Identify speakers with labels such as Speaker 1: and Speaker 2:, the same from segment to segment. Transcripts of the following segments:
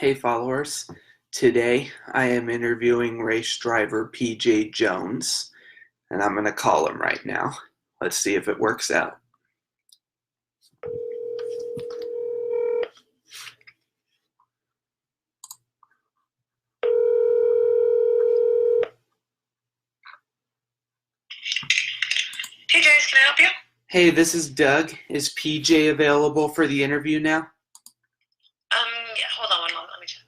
Speaker 1: Hey followers, today I am interviewing race driver PJ Jones, and I'm going to call him right now. Let's see if it works out.
Speaker 2: Hey Jace, can I help you?
Speaker 1: Hey, this is Doug. Is PJ available for the interview now?
Speaker 2: Yeah, hold on one moment, let me check.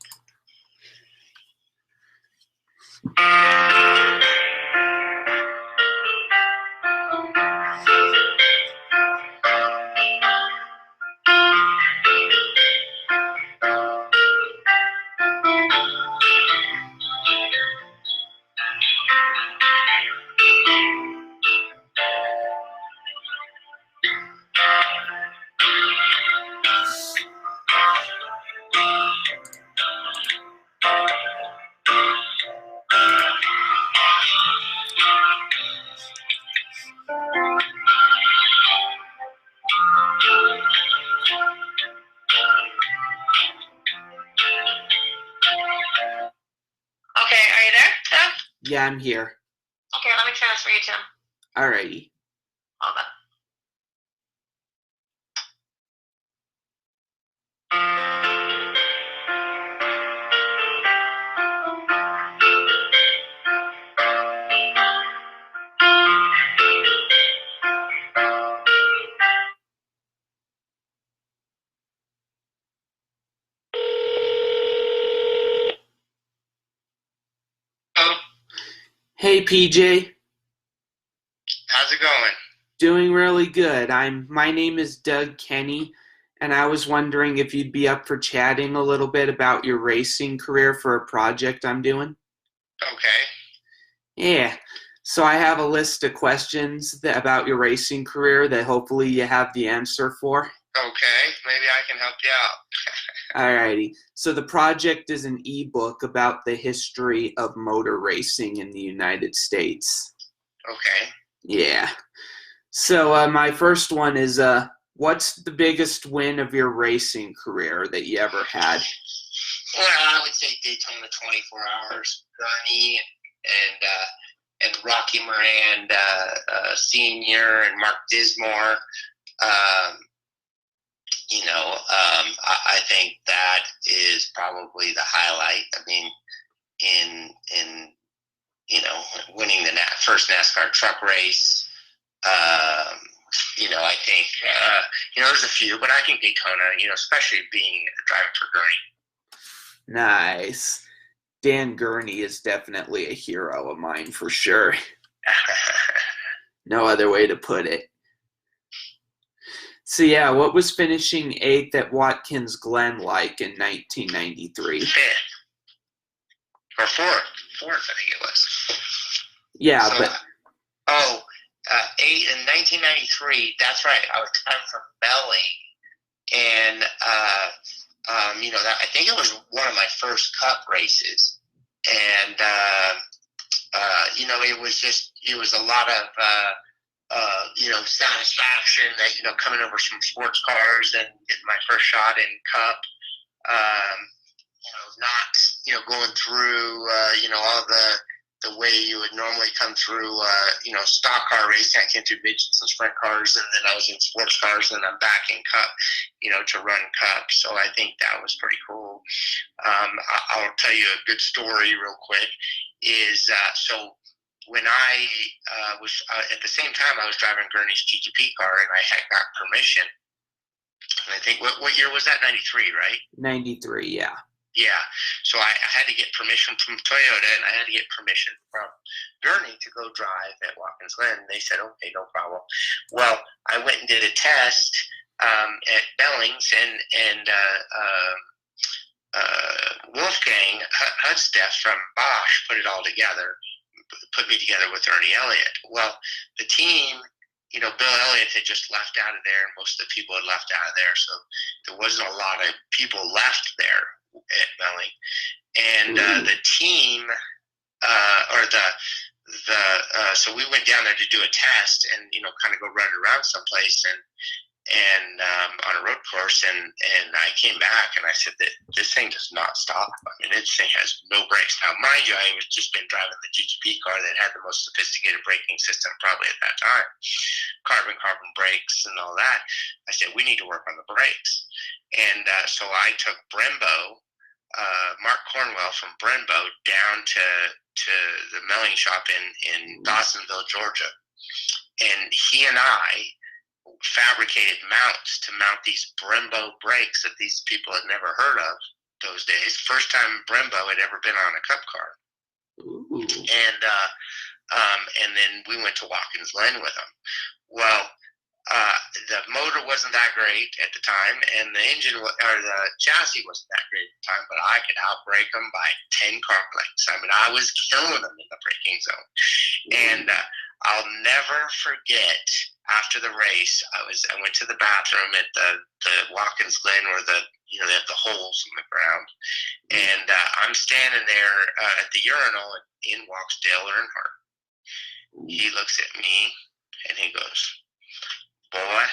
Speaker 2: Okay, are you there, Doug?
Speaker 1: Yeah, I'm here.
Speaker 2: Okay, let me transfer you to him.
Speaker 1: Alrighty.
Speaker 2: Hold on. Oh,
Speaker 1: Hey PJ,
Speaker 2: how's it going?
Speaker 1: doing really good. My name is Doug Kenney, and I was wondering if you'd be up for chatting a little bit about your racing career for a project I'm doing.
Speaker 2: Okay.
Speaker 1: Yeah. So I have a list of questions about your racing career that hopefully you have the answer for.
Speaker 2: Okay, maybe I can help you out.
Speaker 1: Alrighty. So the project is an ebook about the history of motor racing in the United States.
Speaker 2: Okay.
Speaker 1: Yeah. So my first one is what's the biggest win of your racing career that you ever had?
Speaker 2: Well, I would say Daytona 24 Hours, Gurney, and Rocky Moran Senior and Mark Dismore. I think that is probably the highlight. I mean, in winning the first NASCAR truck race. I think there's a few, but I think Daytona, especially being a driver for Gurney.
Speaker 1: Nice. Dan Gurney is definitely a hero of mine for sure. No other way to put it. So yeah, what was finishing 8th at Watkins Glen like in 1993?
Speaker 2: 5th or 4th, I think it was.
Speaker 1: Yeah,
Speaker 2: so,
Speaker 1: but
Speaker 2: 8 in 1993. That's right. I was coming from Belling, and I think it was one of my first Cup races, and it was a lot of satisfaction that coming over some sports cars and getting my first shot in Cup. Not going through all the way you would normally come through stock car racing. I came through midgets and sprint cars, and then I was in sports cars, and I'm back in Cup to run Cup. So I think that was pretty cool. I'll tell you a good story real quick. Is so when I was at the same time I was driving Gurney's GTP car, and I had got permission. And I think what year was that? 93, right?
Speaker 1: 93, yeah.
Speaker 2: Yeah, so I had to get permission from Toyota, and I had to get permission from Gurney to go drive at Watkins Glen. They said, okay, no problem. Well, I went and did a test at Bellings, and Wolfgang Hudsteff from Bosch put it all together, put me together with Ernie Elliott. Well, the team, Bill Elliott had just left out of there, and most of the people had left out of there, so there wasn't a lot of people left there at Belling, and the team, so we went down there to do a test and kind of go run around someplace, and on a road course, and I came back and I said that this thing does not stop. I mean, this thing has no brakes. Now, mind you, I was just been driving the GTP car that had the most sophisticated braking system probably at that time, carbon brakes and all that. I said, we need to work on the brakes. And so I took Brembo, Mark Cornwell from Brembo, down to the milling shop in Dawsonville, Georgia. And he and I fabricated mounts to mount these Brembo brakes that these people had never heard of those days. First time Brembo had ever been on a Cup car.
Speaker 1: Ooh.
Speaker 2: And then we went to Watkins Glen with them. Well, the motor wasn't that great at the time, and the engine or the chassis wasn't that great at the time, but I could outbrake them by 10 car lengths. I mean, I was killing them in the braking zone. And I'll never forget, after the race, I went to the bathroom at the Watkins Glen where they have the holes in the ground, and I'm standing there at the urinal, and in walks Dale Earnhardt. He looks at me and he goes, "Boy,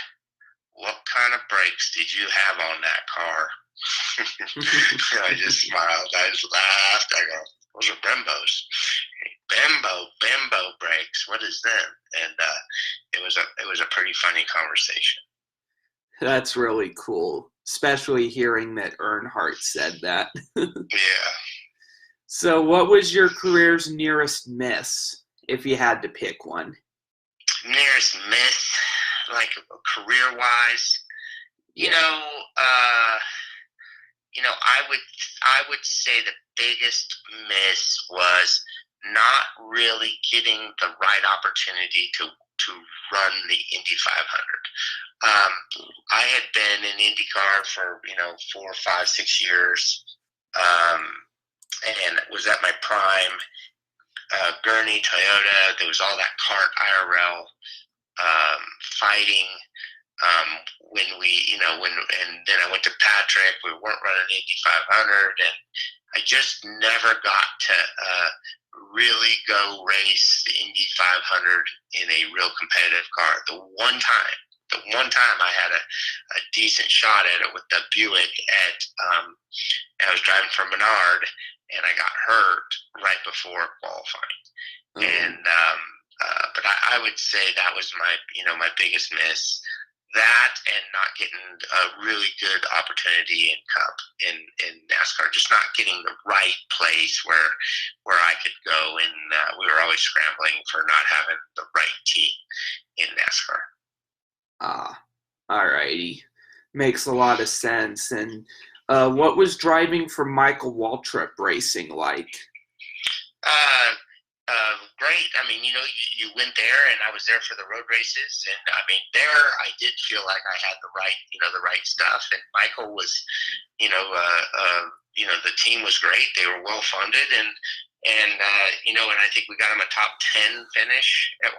Speaker 2: what kind of brakes did you have on that car?" I just smiled. I just laughed. I go, "Those are Brembos." Bembo brakes. What is them? And it was a pretty funny conversation.
Speaker 1: That's really cool, especially hearing that Earnhardt said that.
Speaker 2: Yeah.
Speaker 1: So what was your career's nearest miss, if you had to pick one?
Speaker 2: Nearest miss, like career-wise, I would say the biggest miss was not really getting the right opportunity to run the Indy 500. I had been in IndyCar for 4, 5, 6 years, and was at my prime. Gurney, Toyota, there was all that kart IRL fighting. And then I went to Patrick. We weren't running Indy 500, and I just never got to really go race the Indy 500 in a real competitive car. The one time I had a decent shot at it with the Buick I was driving for Menard, and I got hurt right before qualifying. And but I would say that was my biggest miss. That and not getting a really good opportunity in Cup in NASCAR, just not getting the right place where I could go, and we were always scrambling for not having the right team in NASCAR.
Speaker 1: All righty. Makes a lot of sense. And what was driving for Michael Waltrip Racing like?
Speaker 2: Great. I mean, you went there, and I was there for the road races, and I mean, there I did feel like I had the right stuff. And Michael was, the team was great. They were well funded, and I think we got him a top 10 finish at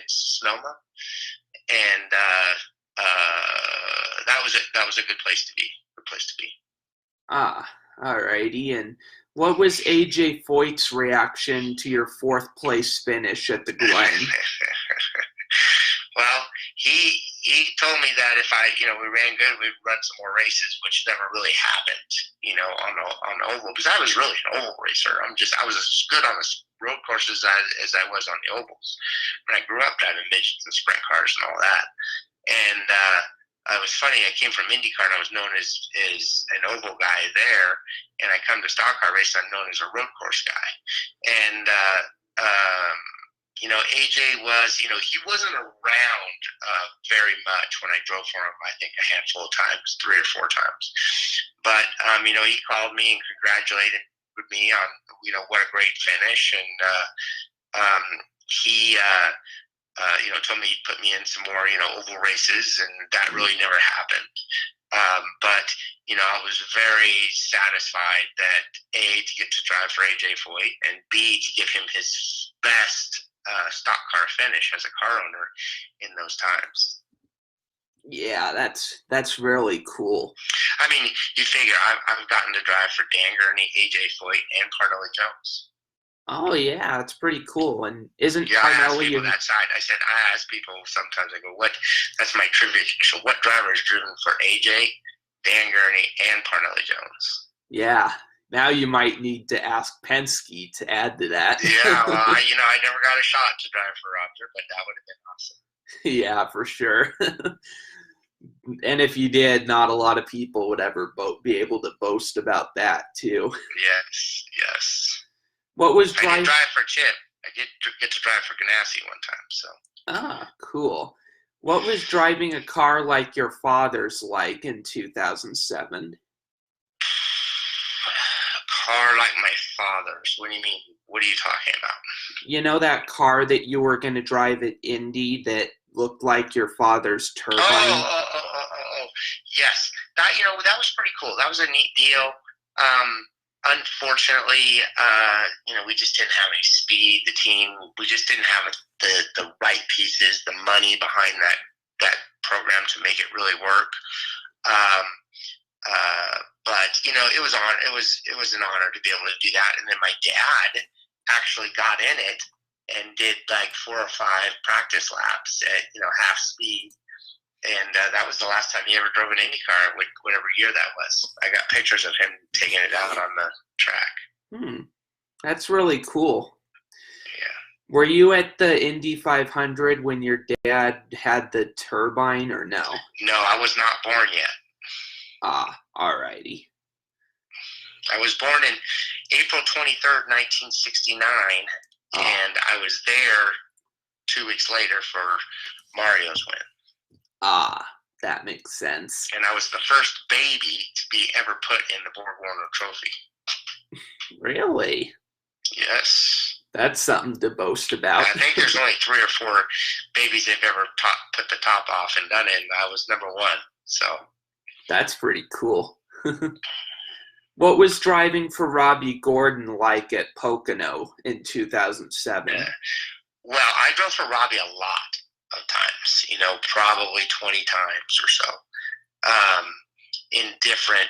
Speaker 2: Sonoma, and that was a good place to be.
Speaker 1: All righty. And what was AJ Foyt's reaction to your 4th place finish at the Glen?
Speaker 2: Well, he told me that if we ran good, we'd run some more races, which never really happened, on oval, because I was really an oval racer. I was as good on the road courses as I was on the ovals. When I grew up driving midgets and sprint cars and all that, and it was funny. I came from IndyCar, and I was known as an oval guy there, and I come to stock car racing, I'm known as a road course guy. And AJ was, he wasn't around very much when I drove for him. I think a handful of times, 3 or 4 times. But he called me and congratulated me on what a great finish, and he told me he'd put me in some more, oval races, and that really never happened. But I was very satisfied that A, to get to drive for AJ Foyt, and B, to give him his best stock car finish as a car owner in those times.
Speaker 1: Yeah, that's really cool.
Speaker 2: I mean, you figure I've gotten to drive for Dan Gurney, AJ Foyt, and Parnelli Jones.
Speaker 1: Oh yeah, that's pretty cool. And isn't
Speaker 2: Yeah, I ask
Speaker 1: Parnelli
Speaker 2: people
Speaker 1: your
Speaker 2: that side. I ask people sometimes. I go, "What?" That's my trivia. So, what driver is driven for AJ, Dan Gurney, and Parnelli Jones?
Speaker 1: yeah. Now you might need to ask Penske to add to that.
Speaker 2: Yeah, well, I never got a shot to drive for Roger, but that would have been awesome.
Speaker 1: Yeah, for sure. And if you did, not a lot of people would ever be able to boast about that too.
Speaker 2: Yes, yes.
Speaker 1: What was
Speaker 2: I did
Speaker 1: drive?
Speaker 2: drive for Chip. I did get to drive for Ganassi one time. So,
Speaker 1: Ah, cool. What was driving a car like your father's like in 2007?
Speaker 2: a car like my father's. What do you mean? What are you talking about?
Speaker 1: You know that car that you were going to drive at Indy that looked like your father's
Speaker 2: Oh,
Speaker 1: turbine?
Speaker 2: oh, oh, oh, oh, oh. Yes. That was pretty cool. That was a neat deal. Unfortunately, we just didn't have any speed. The team, we just didn't have the right pieces, the money behind that program to make it really work. Um, but it was an honor to be able to do that. And then my dad actually got in it and did like 4 or 5 practice laps at half speed, and that was the last time he ever drove an Indy car, whatever year that was. I got pictures of him taking it out on the track.
Speaker 1: Hmm, that's really cool.
Speaker 2: Yeah.
Speaker 1: Were you at the Indy 500 when your dad had the turbine or no?
Speaker 2: No, I was not born yet.
Speaker 1: Ah, alrighty.
Speaker 2: I was born in April 23rd, 1969, and I was there 2 weeks later for Mario's win.
Speaker 1: Ah, that makes sense.
Speaker 2: And I was the first baby to be ever put in the Borg Warner Trophy.
Speaker 1: Really?
Speaker 2: Yes.
Speaker 1: That's something to boast about.
Speaker 2: I think there's only 3 or 4 babies they've ever put the top off and done it, and I was number 1. So
Speaker 1: that's pretty cool. What was driving for Robbie Gordon like at Pocono in 2007?
Speaker 2: Well, I drove for Robbie a lot of times, probably 20 times or so, in different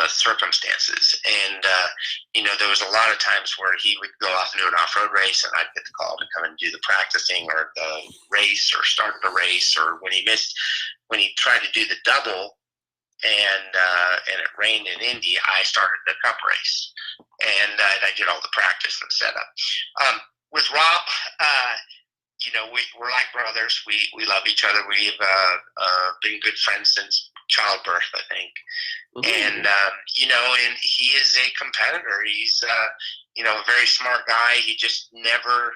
Speaker 2: circumstances. And, there was a lot of times where he would go off and do an off-road race, and I'd get the call to come and do the practicing or the race or start the race, or when he tried to do the double, and it rained in Indy, I started the Cup race, and I did all the practice and setup. With Rob, we're like brothers. We love each other. We've been good friends since childbirth, I think. Ooh. And and he is a competitor. He's a very smart guy. He just never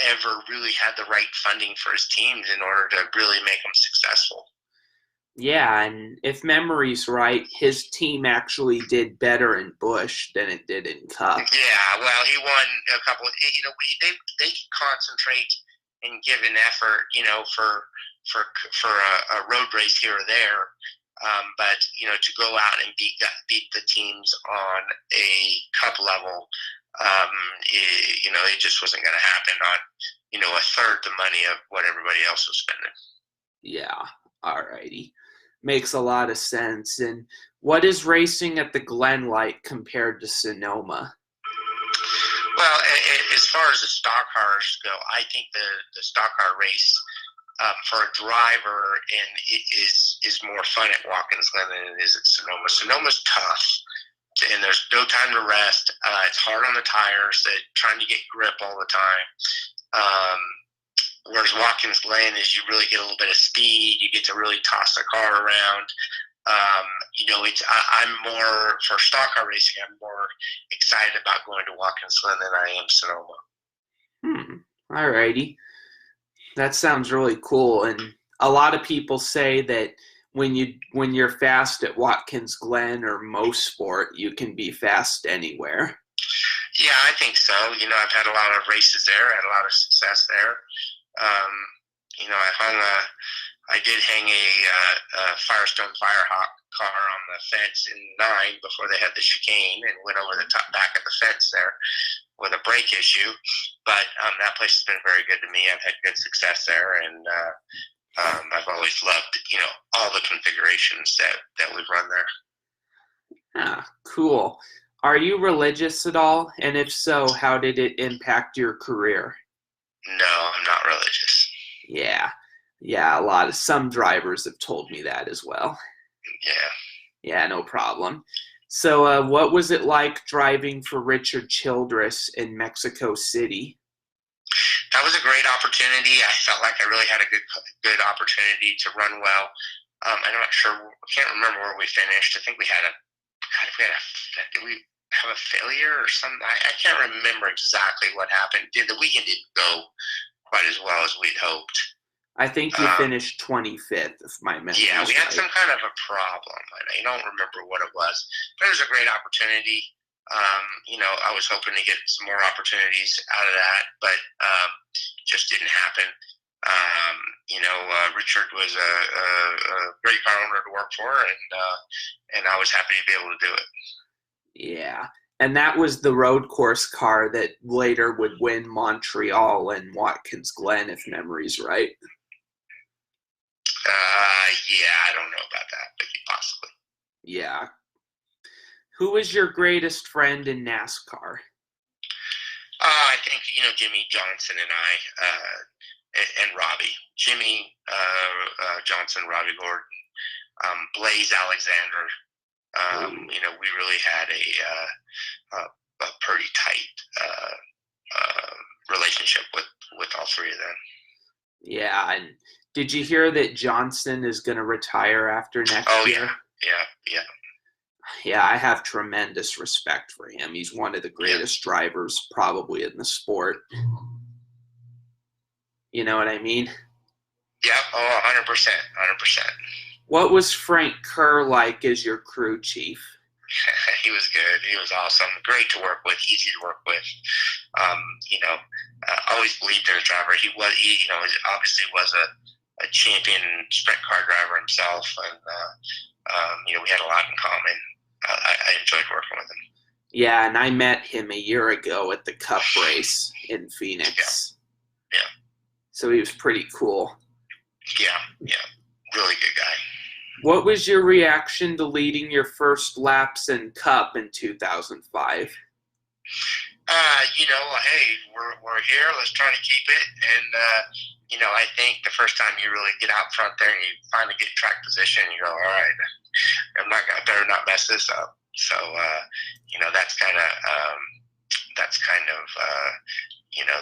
Speaker 2: ever really had the right funding for his teams in order to really make them successful.
Speaker 1: Yeah, and if memory's right, his team actually did better in Busch than it did in Cup.
Speaker 2: Yeah, well, he won a couple. They concentrate and give an effort, for a road race here or there. But to go out and beat the teams on a Cup level, it just wasn't going to happen on a third the money of what everybody else was spending.
Speaker 1: Yeah, alrighty. Makes a lot of sense. And what is racing at the Glen like compared to Sonoma?
Speaker 2: Well, as far as the stock cars go, I think the stock car race for a driver and it is more fun at Watkins Glen than it is at Sonoma. Sonoma's tough, and there's no time to rest. It's hard on the tires. They're trying to get grip all the time. Whereas Watkins Glen is you really get a little bit of speed. You get to really toss the car around. I'm more, for stock car racing, I'm more excited about going to Watkins Glen than I am Sonoma.
Speaker 1: Alrighty. That sounds really cool. And a lot of people say that when you're fast at Watkins Glen or Motorsports, you can be fast anywhere.
Speaker 2: Yeah, I think so. I've had a lot of races there. I had a lot of success there. I did hang a Firestone Firehawk car on the fence in 9 before they had the chicane, and went over the back of the fence there with a brake issue. But that place has been very good to me. I've had good success there, and I've always loved all the configurations that we've run there.
Speaker 1: Ah, cool. Are you religious at all? And if so, how did it impact your career?
Speaker 2: No, I'm not religious.
Speaker 1: Yeah. Yeah, some drivers have told me that as well.
Speaker 2: Yeah.
Speaker 1: Yeah, no problem. So, what was it like driving for Richard Childress in Mexico City?
Speaker 2: That was a great opportunity. I felt like I really had a good opportunity to run well. I'm not sure. I can't remember where we finished. I think we had a. God, did we have a failure or something? I can't remember exactly what happened. The weekend didn't go quite as well as we'd hoped.
Speaker 1: I think you finished 25th, if my memory is
Speaker 2: Yeah, we had
Speaker 1: right.
Speaker 2: some kind of a problem. I don't remember what it was, but it was a great opportunity. I was hoping to get some more opportunities out of that, but just didn't happen. Richard was a great car owner to work for, and I was happy to be able to do it.
Speaker 1: Yeah. And that was the road course car that later would win Montreal and Watkins Glen, if memory's right.
Speaker 2: Yeah, I don't know about that, but possibly.
Speaker 1: Yeah. Who is your greatest friend in NASCAR?
Speaker 2: I think Jimmy Johnson and I, and Robbie. Jimmy Johnson, Robbie Gordon, Blaze Alexander. We really had a pretty tight relationship with all three of them.
Speaker 1: Yeah, and did you hear that Johnson is going to retire after next year?
Speaker 2: Yeah.
Speaker 1: Yeah, I have tremendous respect for him. He's one of the greatest drivers probably in the sport. You know what I mean?
Speaker 2: Yeah, 100%, 100%.
Speaker 1: What was Frank Kerr like as your crew chief?
Speaker 2: He was good. He was awesome. Great to work with. Easy to work with. Always believed in his driver. He obviously was a champion sprint car driver himself, and we had a lot in common. I enjoyed working with him.
Speaker 1: Yeah, and I met him a year ago at the Cup race in Phoenix.
Speaker 2: Yeah.
Speaker 1: So he was pretty cool.
Speaker 2: Yeah. Really good guy.
Speaker 1: What was your reaction to leading your first laps in Cup in 2005?
Speaker 2: Hey, we're here. Let's try to keep it. And I think the first time you really get out front there and you finally get track position, you go, all right, I better not mess this up. So that's kind of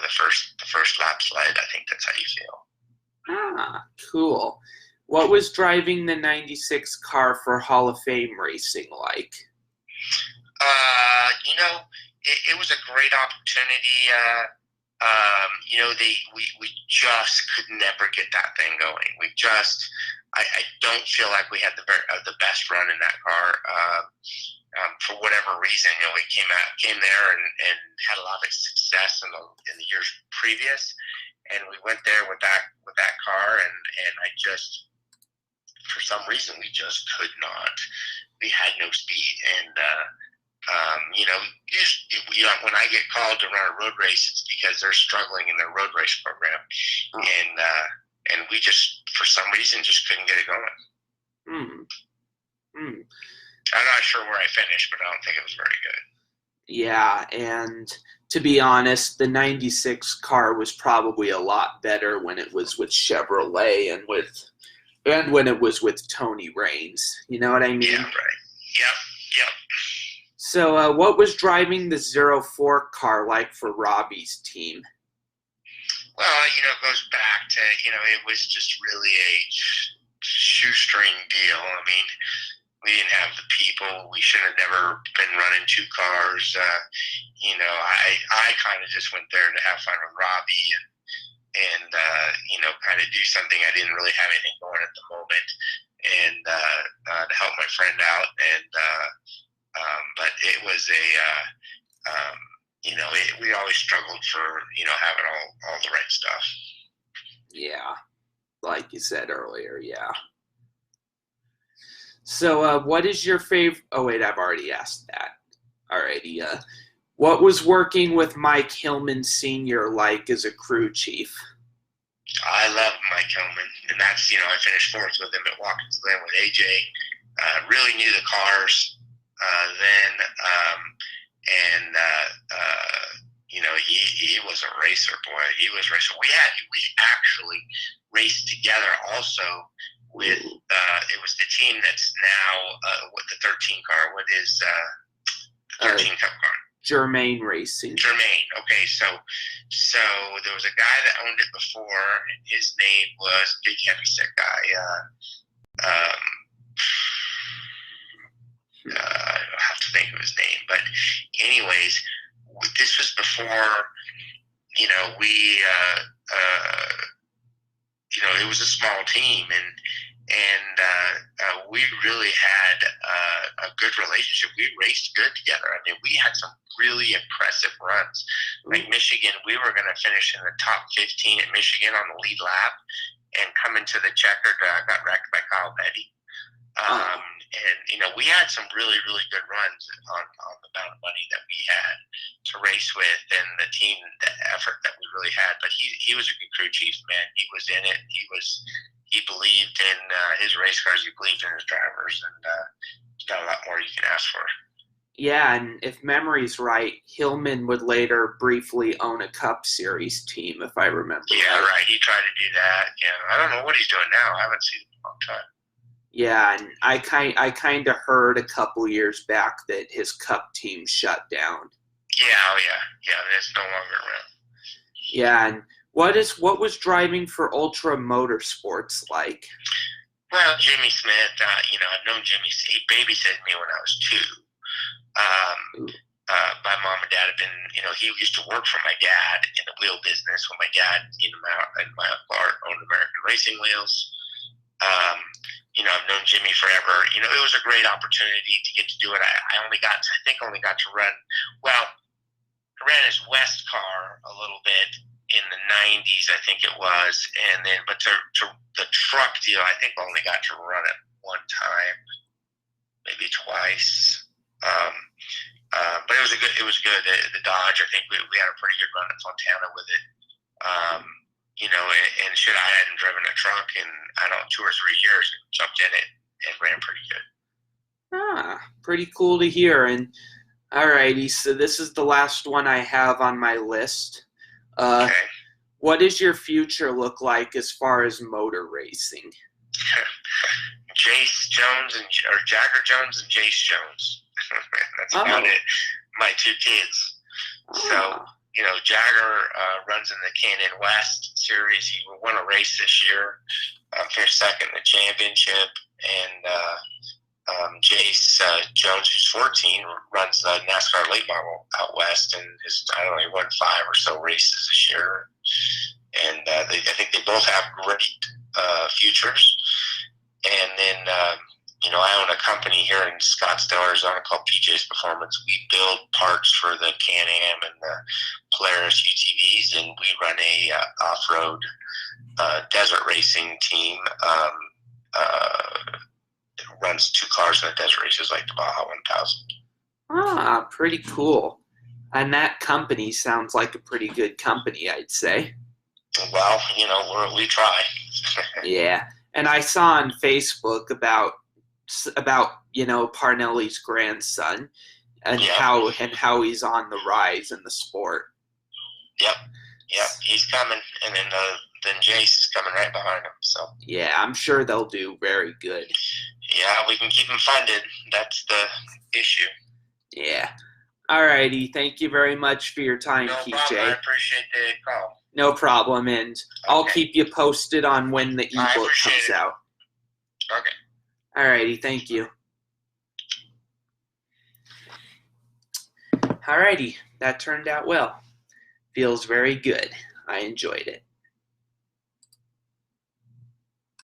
Speaker 2: the first lap slide. I think that's how you feel.
Speaker 1: Ah, cool. What was driving the 96 car for Hall of Fame racing like?
Speaker 2: It was a great opportunity. We just could never get that thing going. I don't feel like we had the best run in that car. For whatever reason, we came there and had a lot of success in the years previous, and we went there with that car, and I just, for some reason, we just could not. We had no speed, and when I get called to run a road race, it's because they're struggling in their road race program, and we just, for some reason, just couldn't get it going. I'm not sure where I finished, but I don't think it was very good.
Speaker 1: Yeah, and to be honest, the 96 car was probably a lot better when it was with Chevrolet and when it was with Tony Raines. You know what I mean?
Speaker 2: Yeah, right. Yep.
Speaker 1: So what was driving the 04 car like for Robbie's team?
Speaker 2: Well, it goes back to, it was just really a shoestring deal. I mean, we didn't have the people. We should have never been running two cars. I kind of just went there to have fun with Robbie and kind of do something. I didn't really have anything going at the moment, and to help my friend out. But it was we always struggled for having all the right stuff.
Speaker 1: Yeah, like you said earlier, yeah. So what is your favorite? Oh wait, I've already asked that. Alrighty. What was working with Mike Hillman Sr. like as a crew chief?
Speaker 2: I love Mike Hillman, and that's I finished fourth with him at Watkins Glen with AJ. Really knew the cars then. he was a racer, boy. He was a racer. We actually raced together also with it was the team that's now with the 13 car. What is the 13 Cup car?
Speaker 1: Germain Racing.
Speaker 2: Germain. Okay, so there was a guy that owned it before, and his name was big heavyset guy. I have to think of his name, but anyways, this was before, you know, it was a small team, and we really had a good relationship. We raced good together. I mean, we had some really impressive runs. Like Michigan, we were going to finish in the top 15 at Michigan on the lead lap, and coming to the checkered, got wrecked by Kyle Petty. And, you know, we had some really, really good runs on the amount of money that we had to race with, and the team, the effort that we really had. But he was a good crew chief, man. He was in it. He believed in his race cars. He believed in his drivers, and he's got a lot more you can ask for.
Speaker 1: Yeah, and if memory's right, Hillman would later briefly own a Cup Series team, if I remember.
Speaker 2: Yeah, right. He tried to do that. Yeah, I don't know what he's doing now. I haven't seen him in a long time.
Speaker 1: Yeah, and I kind of heard a couple years back that his Cup team shut down.
Speaker 2: Yeah, it's no longer around.
Speaker 1: Yeah, and what was driving for Ultra Motorsports like?
Speaker 2: Well, Jimmy Smith, you know, I've known Jimmy. He babysat me when I was 2. My mom and dad have been, you know, he used to work for my dad in the wheel business when my dad, you know, my father owned American Racing Wheels. You know, I've known Jimmy forever. You know, it was a great opportunity to get to do it. I only got to run. Well, I ran his West car a little bit in the 90s, I think it was, and then but to the truck deal, I think I only got to run it one time, maybe twice. But it was good. The Dodge, I think we had a pretty good run at Fontana with it. You know, and I hadn't driven a truck in, I don't know, 2 or 3 years, and jumped in it and ran pretty good.
Speaker 1: Pretty cool to hear. And alrighty, so this is the last one I have on my list.
Speaker 2: Okay.
Speaker 1: What does your future look like as far as motor racing?
Speaker 2: Jagger Jones and Jace Jones. That's about it. My 2 kids. So, you know, Jagger runs in the Canyon West Series. He won a race this year, finished second in the championship. And Jace Jones, who's 14, runs the NASCAR late model out west, and he won 5 or so races this year. And I think they both have great futures. And then, you know, I own a company here in Scottsdale, Arizona called PJ's Performance. We build parts for the Can-Am and the Polaris UTVs, and we run a off-road desert racing team. It runs 2 cars in the desert races like the Baja 1000.
Speaker 1: Pretty cool. And that company sounds like a pretty good company, I'd say.
Speaker 2: Well, you know, we try.
Speaker 1: Yeah, and I saw on Facebook about you know, Parnelli's grandson and how he's on the rise in the sport. Yep,
Speaker 2: he's coming, and then Jace is coming right behind him. So
Speaker 1: yeah, I'm sure they'll do very good.
Speaker 2: Yeah, we can keep them funded. That's the issue.
Speaker 1: Yeah. Alrighty, thank you very much for your time, PJ.
Speaker 2: No problem. I appreciate the call.
Speaker 1: No problem, and I'll keep you posted on when the ebook comes out.
Speaker 2: Okay.
Speaker 1: Alrighty, thank you. Alrighty, that turned out well. Feels very good. I enjoyed it.